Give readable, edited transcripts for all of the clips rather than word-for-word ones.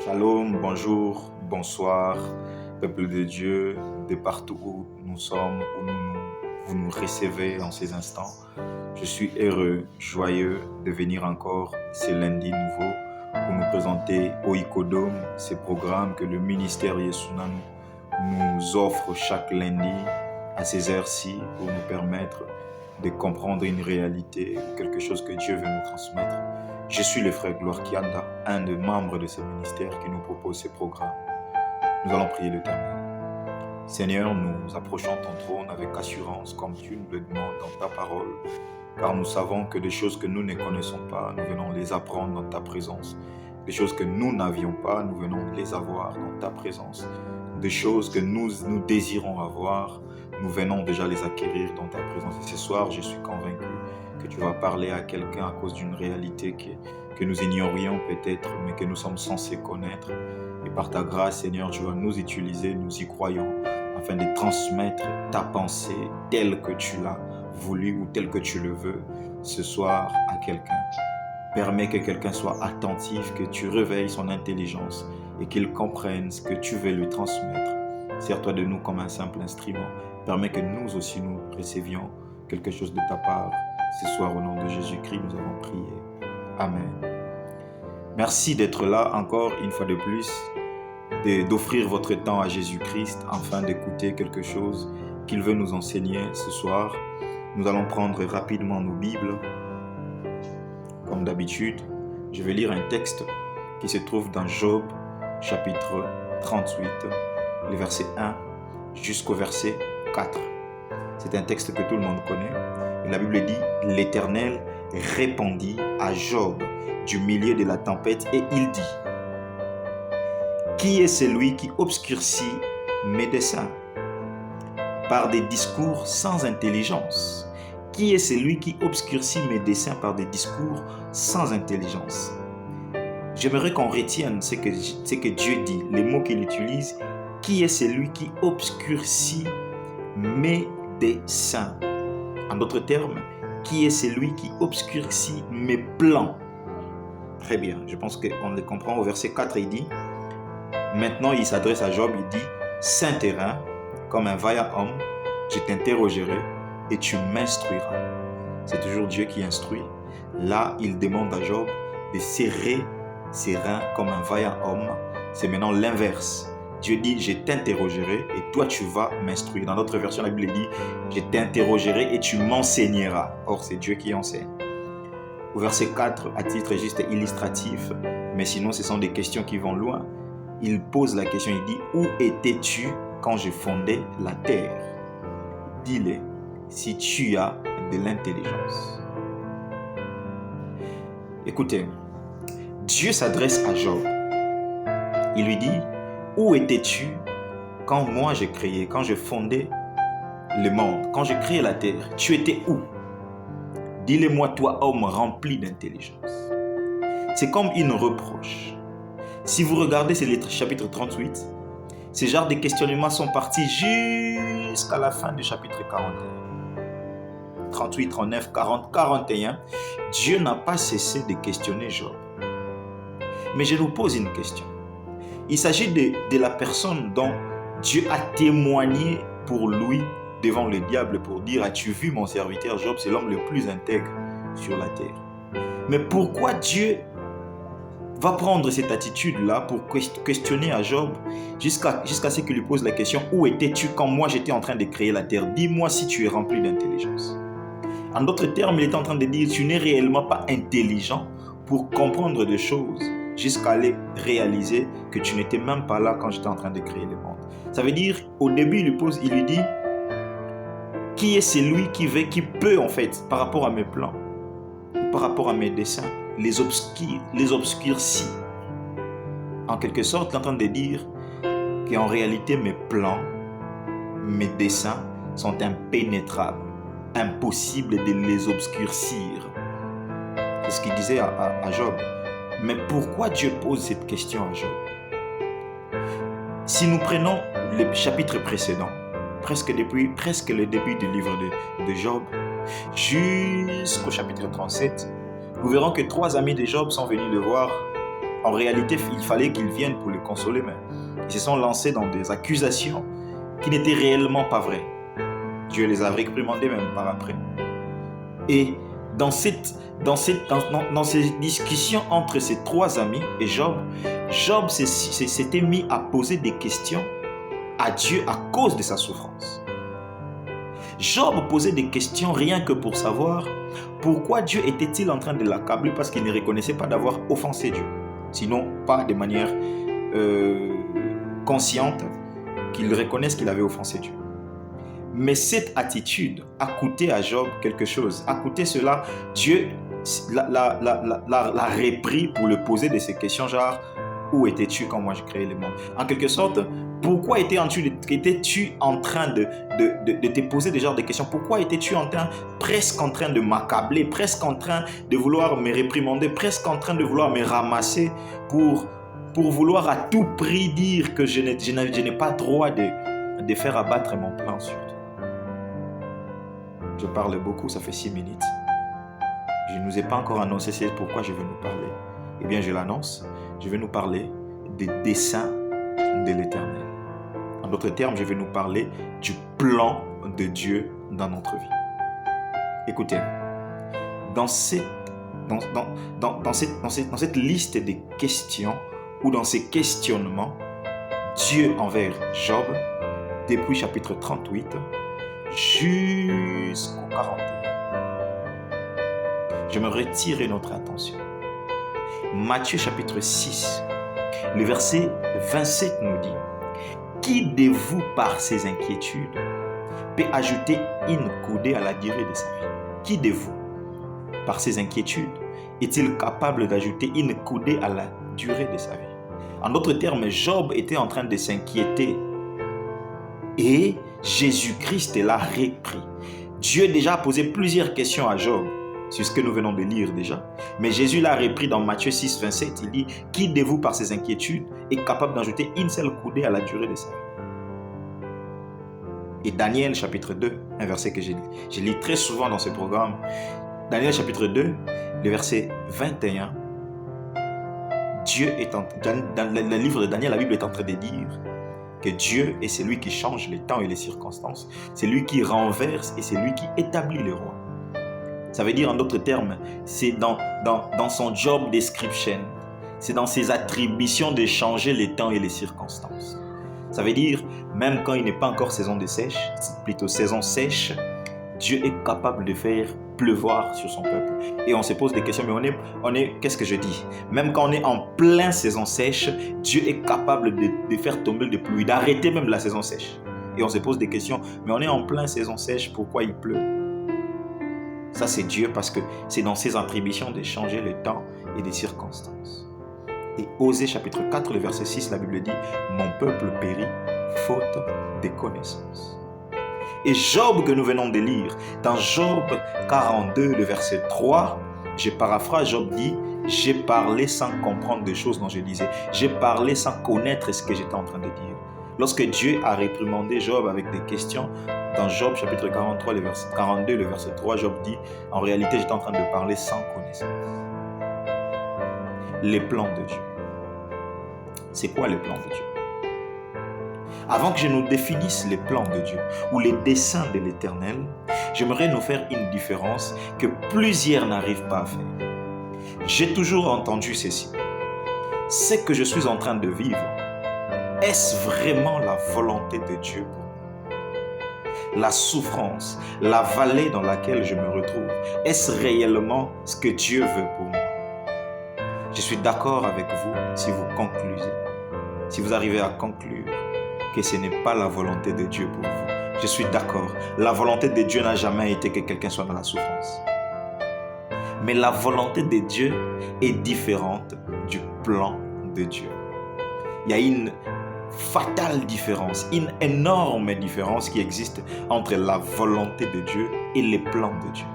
Shalom, bonjour, bonsoir, peuple de Dieu, de partout où nous sommes, vous nous recevez en ces instants. Je suis heureux, joyeux de venir encore ce lundi nouveau pour nous présenter Oikodome, ces programmes que le ministère Yesuna nous offre chaque lundi à ces heures-ci pour nous permettre de comprendre une réalité ou quelque chose que Dieu veut nous transmettre. Je suis le frère Gloire Kianda, un des membres de ce ministère qui nous propose ces programmes. Nous allons prier l'Éternel. Seigneur, nous approchons ton trône avec assurance comme tu nous le demandes dans ta parole, car nous savons que des choses que nous ne connaissons pas, nous venons les apprendre dans ta présence. Des choses que nous n'avions pas, nous venons les avoir dans ta présence. Des choses que nous désirons avoir, nous venons déjà les acquérir dans ta présence. Et ce soir, je suis convaincu que tu vas parler à quelqu'un à cause d'une réalité que nous ignorions peut-être, mais que nous sommes censés connaître. Et par ta grâce, Seigneur, tu vas nous utiliser, nous y croyons, afin de transmettre ta pensée telle que tu l'as voulu ou telle que tu le veux ce soir à quelqu'un. Permets que quelqu'un soit attentif, que tu réveilles son intelligence et qu'il comprenne ce que tu veux lui transmettre. Sers-toi de nous comme un simple instrument. Permets que nous aussi nous recevions quelque chose de ta part. Ce soir, au nom de Jésus-Christ, nous avons prié. Amen. Merci d'être là encore une fois de plus, d'offrir votre temps à Jésus-Christ afin d'écouter quelque chose qu'il veut nous enseigner ce soir. Nous allons prendre rapidement nos Bibles. Comme d'habitude, je vais lire un texte qui se trouve dans Job, chapitre 38, le verset 1 jusqu'au verset 4. C'est un texte que tout le monde connaît. Et la Bible dit « L'Éternel répondit à Job du milieu de la tempête et il dit « Qui est celui qui obscurcit mes desseins par des discours sans intelligence? Qui est celui qui obscurcit mes desseins par des discours sans intelligence ?» J'aimerais qu'on retienne ce que Dieu dit, les mots qu'il utilise. Qui est celui qui obscurcit mes desseins? En d'autres termes, qui est celui qui obscurcit mes plans? Très bien, je pense qu'on le comprend. Au verset 4, il dit, maintenant il s'adresse à Job, il dit, Saint terrain, comme un vaillant homme, je t'interrogerai et tu m'instruiras. C'est toujours Dieu qui instruit. Là, il demande à Job de serrer ses reins comme un vaillant homme. C'est maintenant l'inverse. Dieu dit, je t'interrogerai et toi tu vas m'instruire. Dans notre version, la Bible dit, je t'interrogerai et tu m'enseigneras. Or, c'est Dieu qui enseigne. Au verset 4, à titre juste illustratif, mais sinon ce sont des questions qui vont loin. Il pose la question, il dit, où étais-tu quand je fondais la terre? Dis-le, si tu as de l'intelligence. Écoutez, Dieu s'adresse à Job. Il lui dit, où étais-tu quand moi j'ai créé, quand je fondais le monde, quand j'ai créé la terre? Tu étais où? Dis-le-moi, toi, homme rempli d'intelligence. C'est comme une reproche. Si vous regardez ce chapitre 38, ces genres de questionnements sont partis jusqu'à la fin du chapitre 41. 38, 39, 40, 41. Dieu n'a pas cessé de questionner Job. Mais je nous pose une question. Il s'agit de la personne dont Dieu a témoigné pour lui devant le diable pour dire « As-tu vu mon serviteur Job? C'est l'homme le plus intègre sur la terre. » Mais pourquoi Dieu va prendre cette attitude-là pour questionner à Job jusqu'à ce qu'il lui pose la question « Où étais-tu quand moi j'étais en train de créer la terre? Dis-moi si tu es rempli d'intelligence. » En d'autres termes, il est en train de dire « Tu n'es réellement pas intelligent pour comprendre des choses jusqu'à aller réaliser que tu n'étais même pas là quand j'étais en train de créer le monde. » Ça veut dire, au début, il lui dit, qui est celui qui peut en fait, par rapport à mes plans, par rapport à mes desseins, les obscurcir. En quelque sorte, il est en train de dire qu'en réalité, mes plans, mes desseins sont impénétrables, impossible de les obscurcir. C'est ce qu'il disait à Job. Mais pourquoi Dieu pose cette question à Job? Si nous prenons le chapitre précédent, presque le début du livre de Job, jusqu'au chapitre 37, nous verrons que 3 amis de Job sont venus le voir En réalité, il fallait qu'ils viennent pour le consoler, mais ils se sont lancés dans des accusations qui n'étaient réellement pas vraies. Dieu les a réprimandés même par après. Et dans ces discussions entre ces trois amis et Job, Job s'était mis à poser des questions à Dieu à cause de sa souffrance. Job posait des questions rien que pour savoir pourquoi Dieu était-il en train de l'accabler parce qu'il ne reconnaissait pas d'avoir offensé Dieu. Sinon, pas de manière consciente qu'il reconnaisse qu'il avait offensé Dieu. Mais cette attitude a coûté à Job quelque chose. A coûté cela, Dieu l'a repris pour le poser de ces questions genre « Où étais-tu quand moi je créais le monde ?» En quelque sorte, pourquoi étais-tu en train de te poser des genres de questions? Pourquoi étais-tu presque en train de m'accabler, presque en train de vouloir me réprimander, presque en train de vouloir me ramasser pour vouloir à tout prix dire que je n'ai pas droit de faire abattre mon plan sur toi? Je parle beaucoup, ça fait 6 minutes. Je ne nous ai pas encore annoncé c'est pourquoi je vais nous parler. Eh bien, je l'annonce. Je vais nous parler des desseins de l'Éternel. En d'autres termes, je vais nous parler du plan de Dieu dans notre vie. Écoutez, dans cette liste de questions ou dans ces questionnements, Dieu envers Job, depuis chapitre 38 jusqu'au 41. J'aimerais tirer notre attention. Matthieu chapitre 6, le verset 27 nous dit: qui de vous par ses inquiétudes peut ajouter une coudée à la durée de sa vie? Qui de vous par ses inquiétudes est-il capable d'ajouter une coudée à la durée de sa vie? En d'autres termes, Job était en train de s'inquiéter et Jésus-Christ l'a repris. Dieu déjà a posé plusieurs questions à Job, c'est ce que nous venons de lire déjà. Mais Jésus l'a repris dans Matthieu 6, 27. Il dit: qui de vous par ses inquiétudes est capable d'ajouter une seule coudée à la durée de sa vie? Et Daniel chapitre 2, un verset que je lis très souvent dans ce programme. Daniel chapitre 2, le verset 21. Dans le livre de Daniel, la Bible est en train de dire que Dieu est celui qui change les temps et les circonstances. C'est lui qui renverse et c'est lui qui établit les rois. Ça veut dire en d'autres termes, c'est dans son job description, c'est dans ses attributions de changer les temps et les circonstances. Ça veut dire, même quand il n'est pas encore saison de sèche, c'est plutôt saison sèche, Dieu est capable de faire pleuvoir sur son peuple. Et on se pose des questions, mais qu'est-ce que je dis? Même quand on est en pleine saison sèche, Dieu est capable de faire tomber des pluies, d'arrêter même la saison sèche. Et on se pose des questions, mais on est en pleine saison sèche, pourquoi il pleut? Ça, c'est Dieu parce que c'est dans ses attributions de changer le temps et les circonstances. Et Osée chapitre 4, le verset 6, la Bible dit: mon peuple périt faute de connaissance. Et Job que nous venons de lire, dans Job 42, le verset 3, je paraphrase, Job dit: j'ai parlé sans comprendre des choses dont je disais. J'ai parlé sans connaître ce que j'étais en train de dire. Lorsque Dieu a réprimandé Job avec des questions, dans Job chapitre 43, le verset 42, le verset 3, Job dit: en réalité, j'étais en train de parler sans connaissance. Les plans de Dieu. C'est quoi les plans de Dieu? Avant que je nous définisse les plans de Dieu ou les desseins de l'Éternel, j'aimerais nous faire une différence que plusieurs n'arrivent pas à faire. J'ai toujours entendu ceci: ce que je suis en train de vivre, est-ce vraiment la volonté de Dieu pour moi? La souffrance, la vallée dans laquelle je me retrouve, est-ce réellement ce que Dieu veut pour moi? Je suis d'accord avec vous si vous conclusez, si vous arrivez à conclure que ce n'est pas la volonté de Dieu pour vous. Je suis d'accord. La volonté de Dieu n'a jamais été que quelqu'un soit dans la souffrance. Mais la volonté de Dieu est différente du plan de Dieu. Il y a une fatale différence, une énorme différence qui existe entre la volonté de Dieu et les plans de Dieu.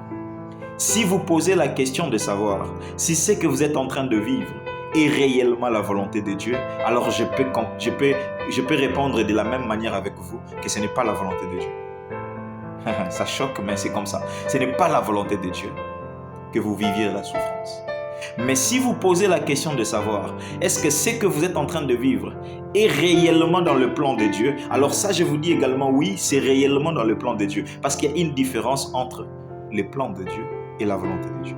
Si vous posez la question de savoir si ce que vous êtes en train de vivre est réellement la volonté de Dieu, alors je peux répondre de la même manière avec vous que ce n'est pas la volonté de Dieu. Ça choque, mais c'est comme ça. Ce n'est pas la volonté de Dieu que vous viviez la souffrance. Mais si vous posez la question de savoir, est-ce que ce que vous êtes en train de vivre est réellement dans le plan de Dieu? Alors ça, je vous dis également, oui, c'est réellement dans le plan de Dieu. Parce qu'il y a une différence entre les plans de Dieu et la volonté de Dieu.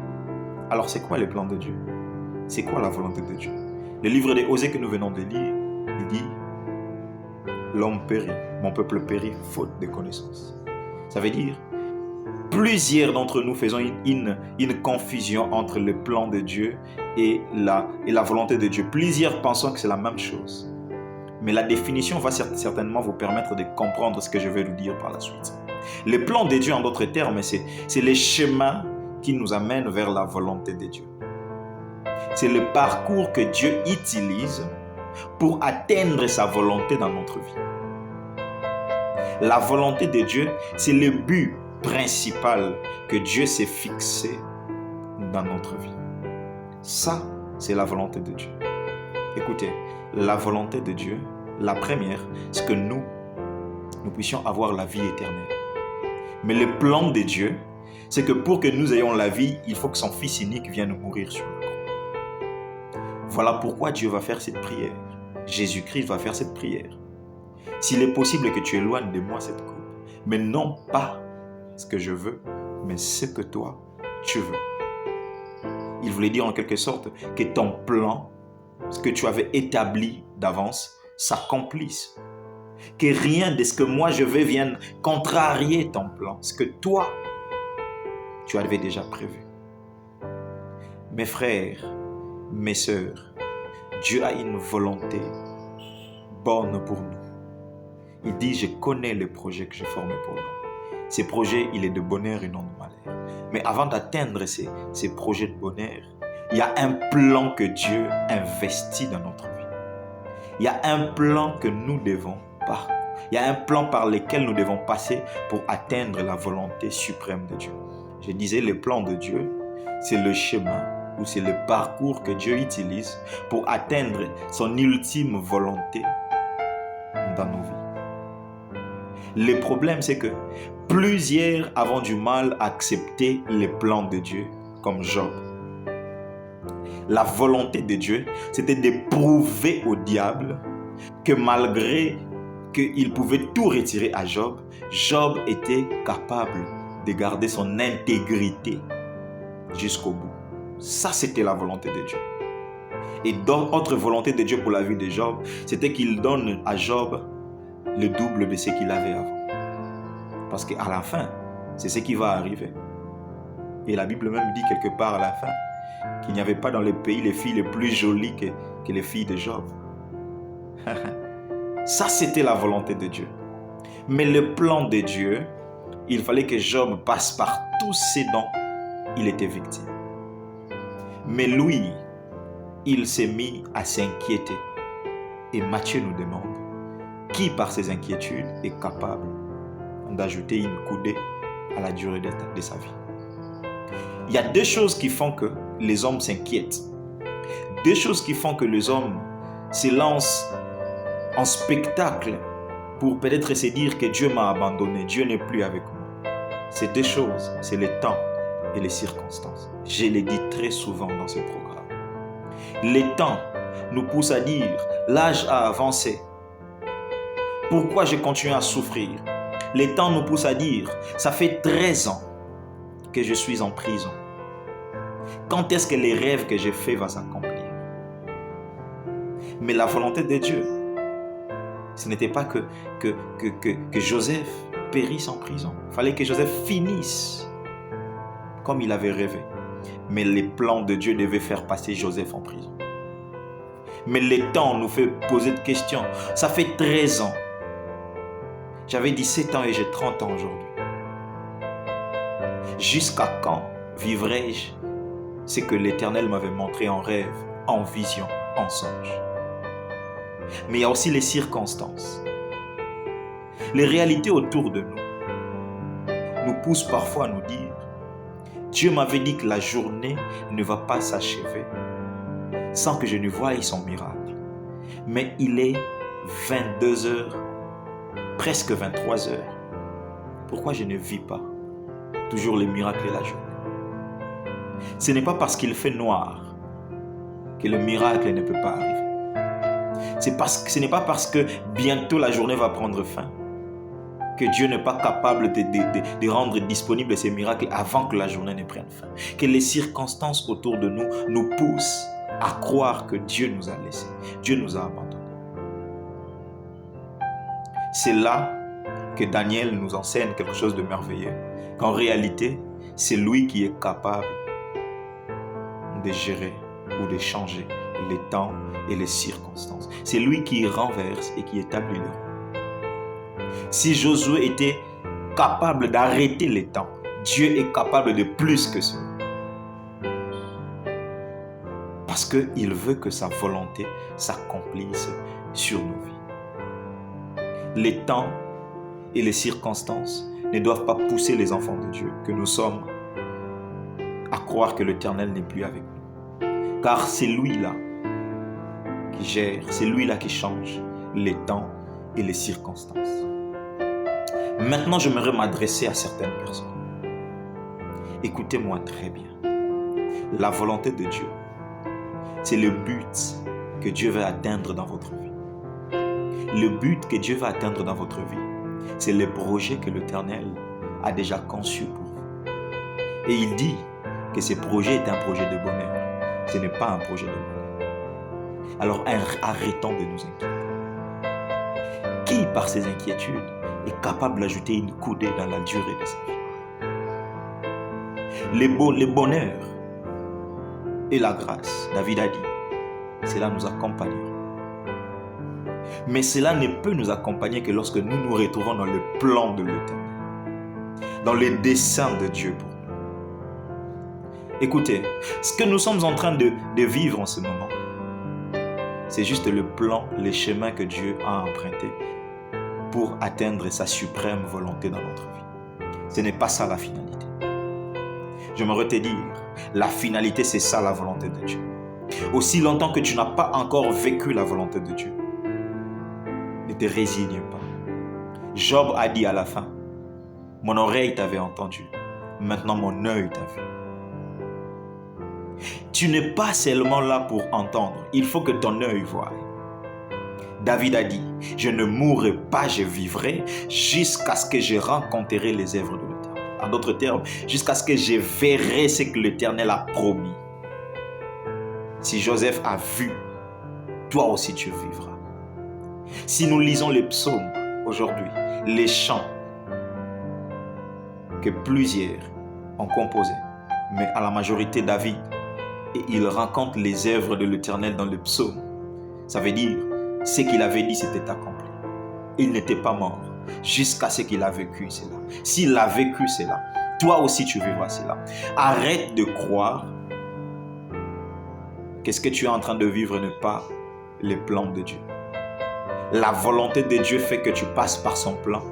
Alors c'est quoi les plans de Dieu? C'est quoi la volonté de Dieu? Le livre des Osées que nous venons de lire, il dit, l'homme périt, mon peuple périt faute de connaissance. Ça veut dire, plusieurs d'entre nous faisons une confusion entre le plan de Dieu et la volonté de Dieu. Plusieurs pensons que c'est la même chose. Mais la définition va certainement vous permettre de comprendre ce que je vais vous dire par la suite. Le plan de Dieu, en d'autres termes, c'est les chemins qui nous amènent vers la volonté de Dieu. C'est le parcours que Dieu utilise pour atteindre sa volonté dans notre vie. La volonté de Dieu, c'est le but principal que Dieu s'est fixé dans notre vie. Ça, c'est la volonté de Dieu. Écoutez, la volonté de Dieu, la première, c'est que nous puissions avoir la vie éternelle. Mais le plan de Dieu, c'est que pour que nous ayons la vie, il faut que son Fils unique vienne mourir sur la croix. Voilà pourquoi Dieu va faire cette prière. Jésus-Christ va faire cette prière. S'il est possible que tu éloignes de moi cette coupe, mais non pas ce que je veux, mais ce que toi, tu veux. Il voulait dire en quelque sorte que ton plan, ce que tu avais établi d'avance, s'accomplisse. Que rien de ce que moi je veux vienne contrarier ton plan, ce que toi, tu avais déjà prévu. Mes frères, mes sœurs, Dieu a une volonté bonne pour nous. Il dit, je connais les projets que j'ai formés pour nous. Ces projets, il est de bonheur et non de malheur. Mais avant d'atteindre ces projets de bonheur, il y a un plan que Dieu investit dans notre vie. Il y a un plan que nous devons parcourir. Il y a un plan par lequel nous devons passer pour atteindre la volonté suprême de Dieu. Je disais, le plan de Dieu, c'est le chemin ou c'est le parcours que Dieu utilise pour atteindre son ultime volonté dans nos vies. Le problème, c'est que plusieurs avons du mal à accepter les plans de Dieu, comme Job. La volonté de Dieu, c'était de prouver au diable que malgré qu'il pouvait tout retirer à Job, Job était capable de garder son intégrité jusqu'au bout. Ça, c'était la volonté de Dieu. Et d'autres volonté de Dieu pour la vie de Job, c'était qu'il donne à Job le double de ce qu'il avait avant. Parce qu'à la fin, c'est ce qui va arriver. Et la Bible même dit quelque part à la fin qu'il n'y avait pas dans le pays les filles les plus jolies que les filles de Job. Ça, c'était la volonté de Dieu. Mais le plan de Dieu, il fallait que Job passe par tout ce dont il était victime. Mais lui, il s'est mis à s'inquiéter. Et Matthieu nous demande, qui par ses inquiétudes est capable d'ajouter une coudée à la durée de sa vie? Il y a deux choses qui font que les hommes s'inquiètent. Deux choses qui font que les hommes se lancent en spectacle pour peut-être se dire que Dieu m'a abandonné, Dieu n'est plus avec moi. Ces deux choses, c'est le temps et les circonstances. Je l'ai dit très souvent dans ce programme. Le temps nous pousse à dire, l'âge a avancé. Pourquoi je continue à souffrir? Le temps nous pousse à dire, ça fait 13 ans que je suis en prison. Quand est-ce que les rêves que j'ai faits vont s'accomplir? Mais la volonté de Dieu, ce n'était pas que Joseph périsse en prison. Il fallait que Joseph finisse comme il avait rêvé. Mais les plans de Dieu devaient faire passer Joseph en prison. Mais le temps nous fait poser de questions. Ça fait 13 ans. J'avais 17 ans et j'ai 30 ans aujourd'hui. Jusqu'à quand vivrai-je ce que l'Éternel m'avait montré en rêve, en vision, en songe? Mais il y a aussi les circonstances. Les réalités autour de nous poussent parfois à nous dire, Dieu m'avait dit que la journée ne va pas s'achever sans que je ne voie son miracle. Mais il est 22 heures, presque 23 heures. Pourquoi je ne vis pas toujours les miracles de la journée? Ce n'est pas parce qu'il fait noir que le miracle ne peut pas arriver. Ce n'est pas parce que bientôt la journée va prendre fin que Dieu n'est pas capable de rendre disponibles ces miracles avant que la journée ne prenne fin. Que les circonstances autour de nous nous poussent à croire que Dieu nous a laissés, Dieu nous a abandonnés. C'est là que Daniel nous enseigne quelque chose de merveilleux, qu'en réalité, c'est lui qui est capable de gérer ou de changer les temps et les circonstances. C'est lui qui renverse et qui établit le roi. Si Josué était capable d'arrêter les temps, Dieu est capable de plus que cela. Parce qu'il veut que sa volonté s'accomplisse sur nos vies. Les temps et les circonstances ne doivent pas pousser les enfants de Dieu que nous sommes à croire que l'Éternel n'est plus avec nous. Car c'est lui-là qui gère, c'est lui-là qui change les temps et les circonstances. Maintenant, j'aimerais m'adresser à certaines personnes. Écoutez-moi très bien. La volonté de Dieu, c'est le but que Dieu veut atteindre dans votre vie. Le but que Dieu veut atteindre dans votre vie, c'est le projet que l'Éternel a déjà conçu pour vous. Et il dit que ce projet est un projet de bonheur. Ce n'est pas un projet de bonheur. Alors arrêtons de nous inquiéter. Qui, par ses inquiétudes, est capable d'ajouter une coudée dans la durée de sa vie? Le bonheur et la grâce, David a dit, cela nous accompagnera. Mais cela ne peut nous accompagner que lorsque nous nous retrouvons dans le plan de l'Éternel, dans les desseins de Dieu pour nous. Écoutez, ce que nous sommes en train de vivre en ce moment, c'est juste le plan, les chemins que Dieu a empruntés pour atteindre sa suprême volonté dans notre vie. Ce n'est pas ça la finalité. J'aimerais te dire, la finalité, c'est ça la volonté de Dieu. Aussi longtemps que tu n'as pas encore vécu la volonté de Dieu, ne te résigne pas. Job a dit à la fin, mon oreille t'avait entendu, maintenant mon œil t'a vu. Tu n'es pas seulement là pour entendre, il faut que ton œil voie. David a dit, je ne mourrai pas, je vivrai jusqu'à ce que je rencontrerai les œuvres de l'Éternel. En d'autres termes, jusqu'à ce que je verrai ce que l'Éternel a promis. Si Joseph a vu, toi aussi tu vivras. Si nous lisons les psaumes aujourd'hui, les chants que plusieurs ont composés, mais à la majorité David, et il rencontre les œuvres de l'Éternel dans le psaume, ça veut dire ce qu'il avait dit s'était accompli. Il n'était pas mort jusqu'à ce qu'il a vécu cela. S'il a vécu cela, toi aussi tu vivras cela. Arrête de croire que ce que tu es en train de vivre n'est pas les plans de Dieu. La volonté de Dieu fait que tu passes par son plan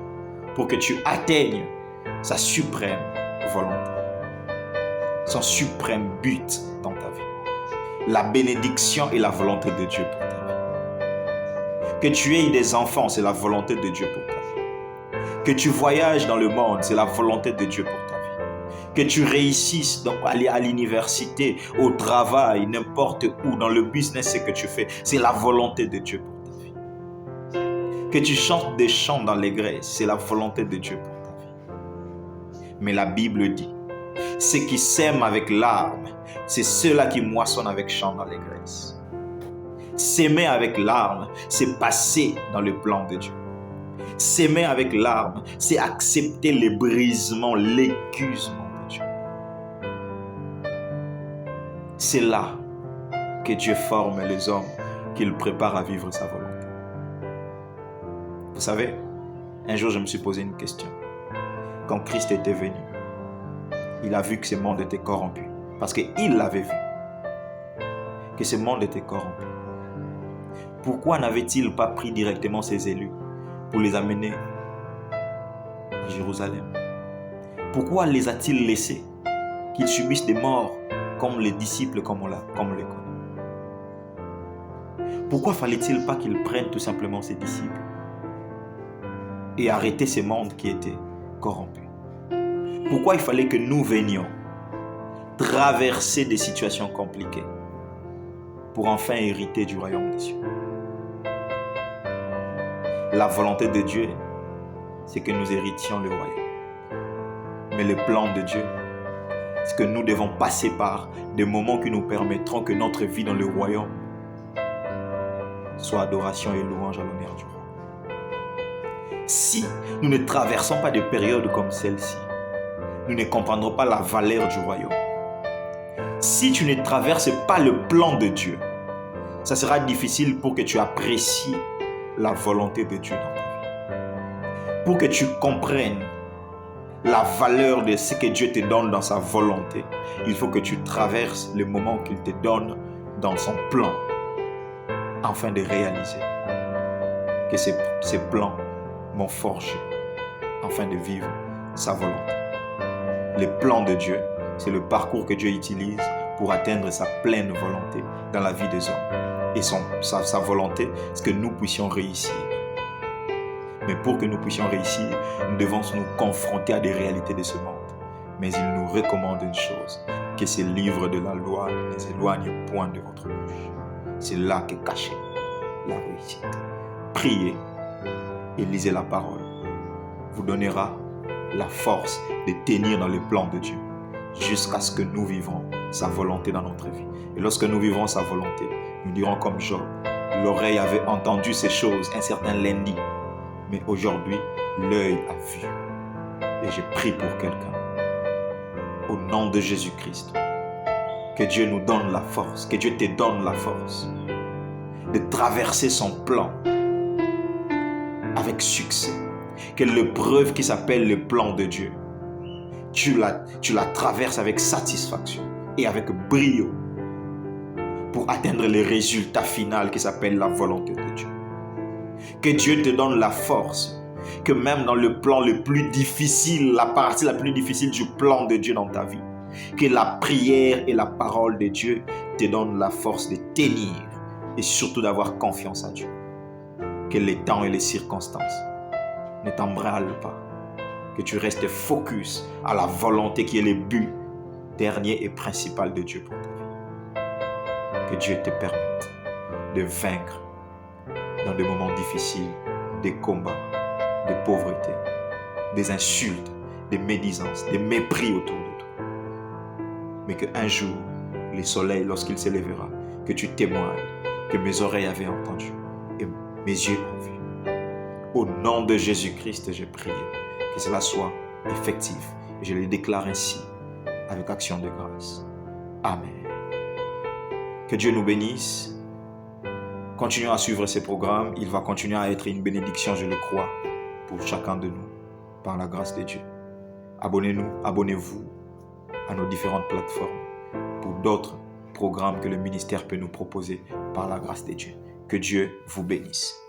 pour que tu atteignes sa suprême volonté, son suprême but dans ta vie. La bénédiction est la volonté de Dieu pour ta vie. Que tu aies des enfants, c'est la volonté de Dieu pour ta vie. Que tu voyages dans le monde, c'est la volonté de Dieu pour ta vie. Que tu réussisses donc aller à l'université, au travail, n'importe où, dans le business que tu fais, c'est la volonté de Dieu pour ta vie. Que tu chantes des chants dans l'église, c'est la volonté de Dieu pour ta vie. Mais la Bible dit, ceux qui sèment avec larmes, c'est ceux-là qui moissonnent avec chant dans l'église. S'aimer avec larmes, c'est passer dans le plan de Dieu. S'aimer avec larmes, c'est accepter les brisements, l'écusement de Dieu. C'est là que Dieu forme les hommes qu'il prépare à vivre sa volonté. Vous savez, un jour je me suis posé une question. Quand Christ était venu, il a vu que ce monde était corrompu. Parce qu'il l'avait vu. Que ce monde était corrompu. Pourquoi n'avait-il pas pris directement ses élus pour les amener à Jérusalem? Pourquoi les a-t-il laissés qu'ils subissent des morts comme les disciples, comme on les connaît? Pourquoi fallait-il pas qu'ils prennent tout simplement ses disciples et arrêter ce monde qui était corrompu? Pourquoi il fallait que nous venions traverser des situations compliquées pour enfin hériter du royaume des cieux. La volonté de Dieu, c'est que nous héritions le royaume. Mais le plan de Dieu, c'est que nous devons passer par des moments qui nous permettront que notre vie dans le royaume soit adoration et louange à l'honneur du roi. Si nous ne traversons pas de périodes comme celle-ci, nous ne comprendrons pas la valeur du royaume. Si tu ne traverses pas le plan de Dieu, ça sera difficile pour que tu apprécies la volonté de Dieu dans ta vie. Pour que tu comprennes la valeur de ce que Dieu te donne dans sa volonté, il faut que tu traverses le moment qu'il te donne dans son plan, afin de réaliser que ces plans m'ont forgé, afin de vivre sa volonté. Le plan de Dieu, c'est le parcours que Dieu utilise pour atteindre sa pleine volonté dans la vie des hommes. Et sa volonté, c'est que nous puissions réussir. Mais pour que nous puissions réussir, nous devons nous confronter à des réalités de ce monde. Mais il nous recommande une chose, que ces livres de la loi ne s'éloignent point de votre bouche. C'est là qu'est cachée la réussite. Priez et lisez la parole vous donnera la force de tenir dans le plan de Dieu jusqu'à ce que nous vivons sa volonté dans notre vie. Et lorsque nous vivrons sa volonté, nous dirons comme Job, l'oreille avait entendu ces choses un certain lundi, mais aujourd'hui, l'œil a vu. Et je prie pour quelqu'un. Au nom de Jésus-Christ, que Dieu nous donne la force, que Dieu te donne la force de traverser son plan avec succès. Que l'épreuve qui s'appelle le plan de Dieu, tu la traverses avec satisfaction et avec brio pour atteindre le résultat final qui s'appelle la volonté de Dieu. Que Dieu te donne la force, que même dans le plan le plus difficile, la partie la plus difficile du plan de Dieu dans ta vie, que la prière et la parole de Dieu te donnent la force de tenir et surtout d'avoir confiance en Dieu. Que les temps et les circonstances ne t'embralent pas, que tu restes focus à la volonté qui est le but dernier et principal de Dieu pour ta vie. Que Dieu te permette de vaincre dans des moments difficiles, des combats, des pauvretés, des insultes, des médisances, des mépris autour de toi. Mais qu'un jour, le soleil, lorsqu'il s'élèvera, que tu témoignes que mes oreilles avaient entendu et mes yeux ont vu. Au nom de Jésus-Christ, j'ai prié que cela soit effectif. Et je le déclare ainsi, avec action de grâce. Amen. Que Dieu nous bénisse. Continuons à suivre ces programmes. Il va continuer à être une bénédiction, je le crois, pour chacun de nous, par la grâce de Dieu. Abonnez-vous à nos différentes plateformes pour d'autres programmes que le ministère peut nous proposer par la grâce de Dieu. Que Dieu vous bénisse.